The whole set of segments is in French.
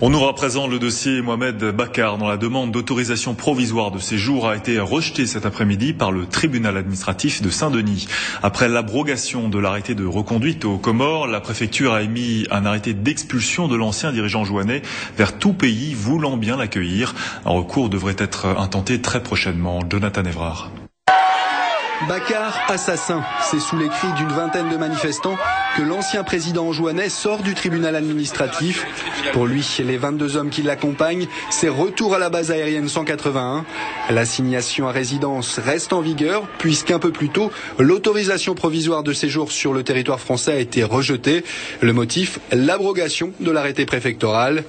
On ouvre à présent le dossier Mohamed Bakar, dont la demande d'autorisation provisoire de séjour a été rejetée cet après-midi par le tribunal administratif de Saint-Denis. Après l'abrogation de l'arrêté de reconduite aux Comores, la préfecture a émis un arrêté d'expulsion de l'ancien dirigeant jouanais vers tout pays voulant bien l'accueillir. Un recours devrait être intenté très prochainement. Jonathan Evrard. Bakar, assassin, c'est sous les cris d'une vingtaine de manifestants que l'ancien président anjouanais sort du tribunal administratif. Pour lui et les 22 hommes qui l'accompagnent, c'est retour à la base aérienne 181. L'assignation à résidence reste en vigueur puisqu'un peu plus tôt, l'autorisation provisoire de séjour sur le territoire français a été rejetée. Le motif, l'abrogation de l'arrêté préfectoral.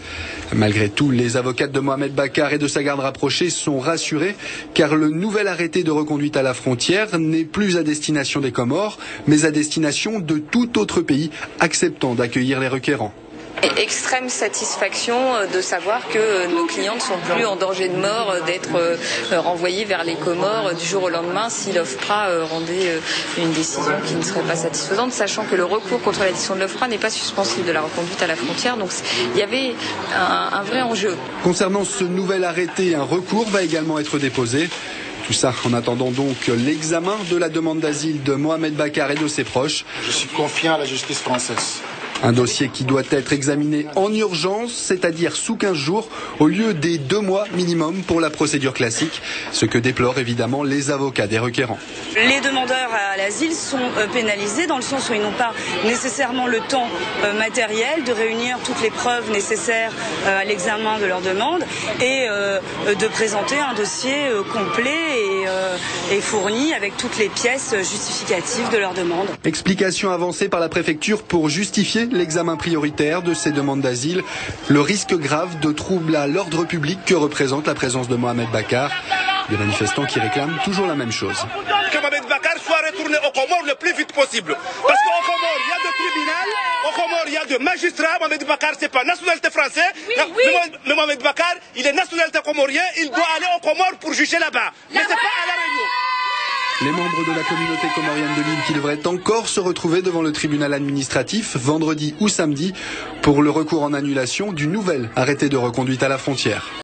Malgré tout, les avocats de Mohamed Bakar et de sa garde rapprochée sont rassurés car le nouvel arrêté de reconduite à la frontière n'est plus à destination des Comores, mais à destination de tout autre pays acceptant d'accueillir les requérants. Extrême satisfaction de savoir que nos clients ne sont plus en danger de mort d'être renvoyés vers les Comores du jour au lendemain si l'OFPRA rendait une décision qui ne serait pas satisfaisante, sachant que le recours contre la décision de l'OFPRA n'est pas suspensible de la reconduite à la frontière. Donc il y avait un vrai enjeu. Concernant ce nouvel arrêté, un recours va également être déposé. Tout ça en attendant donc l'examen de la demande d'asile de Mohamed Bakar et de ses proches. Je suis confiant à la justice française. Un dossier qui doit être examiné en urgence, c'est-à-dire sous 15 jours, au lieu des 2 mois minimum pour la procédure classique, ce que déplorent évidemment les avocats des requérants. Les demandeurs à l'asile sont pénalisés dans le sens où ils n'ont pas nécessairement le temps matériel de réunir toutes les preuves nécessaires à l'examen de leur demande et de présenter un dossier complet et fourni avec toutes les pièces justificatives de leur demande. Explication avancée par la préfecture pour justifier l'examen prioritaire de ces demandes d'asile, le risque grave de trouble à l'ordre public que représente la présence de Mohamed Bakar. Des manifestants qui réclament toujours la même chose. Que Mohamed Bakar soit retourné aux Comores le plus vite possible. Parce qu'aux Comores, il y a de tribunal, aux Comores, il y a de magistrats. Mohamed Bakar, c'est pas nationalité française. Mais Mohamed Bakar, il est nationalité comorien. Il doit aller aux Comores pour juger là-bas. Mais c'est pas à la Réunion. Les membres de la communauté comorienne de l'île qui devraient encore se retrouver devant le tribunal administratif vendredi ou samedi pour le recours en annulation du nouvel arrêté de reconduite à la frontière.